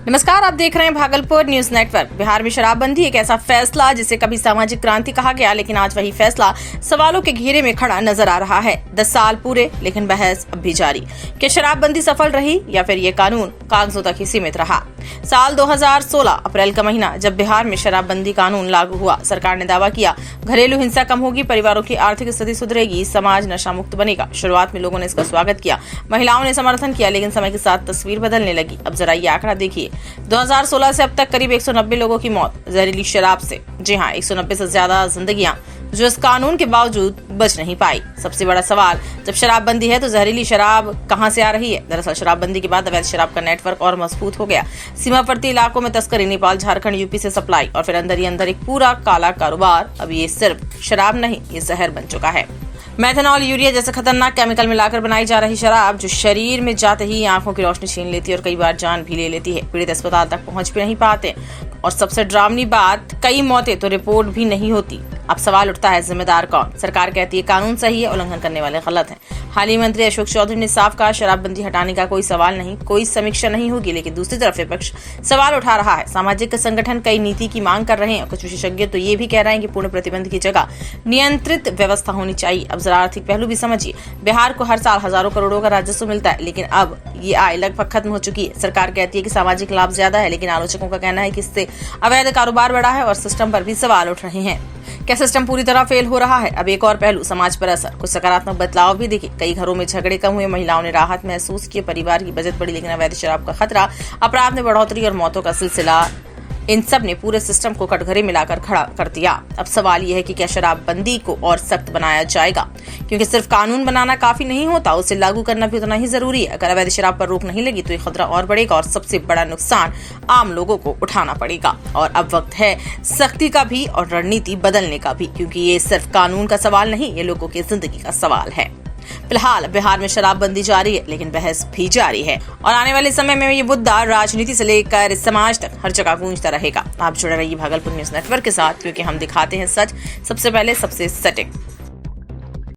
नमस्कार, आप देख रहे हैं भागलपुर न्यूज नेटवर्क। बिहार में शराबबंदी एक ऐसा फैसला जिसे कभी सामाजिक क्रांति कहा गया, लेकिन आज वही फैसला सवालों के घेरे में खड़ा नजर आ रहा है। 10 साल पूरे, लेकिन बहस अब भी जारी। क्या शराबबंदी सफल रही या फिर ये कानून कागजों तक ही सीमित रहा? साल 2016 अप्रैल का महीना, जब बिहार में शराबबंदी कानून लागू हुआ, सरकार ने दावा किया घरेलू हिंसा कम होगी, परिवारों की आर्थिक स्थिति सुधरेगी, समाज नशा मुक्त बनेगा। शुरुआत में लोगों ने इसका स्वागत किया, महिलाओं ने समर्थन किया, लेकिन समय के साथ तस्वीर बदलने लगी। अब जरा ये आंकड़ा देखिए, 2016 से अब तक करीब 190 लोगों की मौत जहरीली शराब से। जी हाँ, 190 से ज्यादा जिंदगियां जो इस कानून के बावजूद बच नहीं पाई। सबसे बड़ा सवाल, जब शराबबंदी है तो जहरीली शराब कहां से आ रही है? दरअसल शराबबंदी के बाद अवैध शराब का नेटवर्क और मजबूत हो गया। सीमावर्ती इलाकों में तस्करी, नेपाल, झारखंड, यूपी से सप्लाई और फिर अंदर ही अंदर एक पूरा काला कारोबार। अब ये सिर्फ शराब नहीं, ये जहर बन चुका है। मेथनॉल, यूरिया जैसे खतरनाक केमिकल मिलाकर बनाई जा रही शराब जो शरीर में जाते ही आंखों की रोशनी छीन लेती है और कई बार जान भी ले लेती है। पीड़ित अस्पताल तक पहुंच भी नहीं पाते और सबसे डरावनी बात, कई मौतें तो रिपोर्ट भी नहीं होती। अब सवाल उठता है, जिम्मेदार कौन? सरकार कहती है कानून सही है, उल्लंघन करने वाले गलत हैं। हाल ही मंत्री अशोक चौधरी ने साफ कहा शराबबंदी हटाने का कोई सवाल नहीं, कोई समीक्षा नहीं होगी। लेकिन दूसरी तरफ विपक्ष सवाल उठा रहा है। सामाजिक संगठन कई नीति की मांग कर रहे हैं। कुछ विशेषज्ञ तो ये भी कह रहे हैं कि पूर्ण प्रतिबंध की जगह नियंत्रित व्यवस्था होनी चाहिए। अब जरा आर्थिक पहलू भी समझिए। बिहार को हर साल हजारों करोड़ों का राजस्व मिलता है, लेकिन अब ये आय लगभग खत्म हो चुकी है। सरकार कहती है कि सामाजिक लाभ ज्यादा है, लेकिन आलोचकों का कहना है कि इससे अवैध कारोबार बढ़ा है और सिस्टम पर भी सवाल उठ रहे हैं। क्या सिस्टम पूरी तरह फेल हो रहा है? अब एक और पहलू, समाज पर असर। कुछ सकारात्मक बदलाव भी दिखे। कई घरों में झगड़े कम हुए, महिलाओं ने राहत महसूस की, परिवार की बचत बढ़ी, लेकिन अवैध शराब का खतरा, अपराध में बढ़ोतरी और मौतों का सिलसिला, इन सब ने पूरे सिस्टम को कटघरे मिलाकर खड़ा कर दिया। अब सवाल यह है कि क्या शराबबंदी को और सख्त बनाया जाएगा? क्योंकि सिर्फ कानून बनाना काफी नहीं होता, उसे लागू करना भी उतना ही जरूरी है। अगर अवैध शराब पर रोक नहीं लगी तो ये खतरा और बढ़ेगा और सबसे बड़ा नुकसान आम लोगों को उठाना पड़ेगा। और अब वक्त है सख्ती का भी और रणनीति बदलने का भी, क्योंकि ये सिर्फ कानून का सवाल नहीं, ये लोगों की जिंदगी का सवाल है। फिलहाल बिहार में शराबबंदी जारी है, लेकिन बहस भी जारी है और आने वाले समय में ये मुद्दा राजनीति से लेकर समाज तक हर जगह गूंजता रहेगा। आप जुड़े रहिए भागलपुर न्यूज नेटवर्क के साथ, क्योंकि हम दिखाते हैं सच सबसे पहले, सबसे सटीक।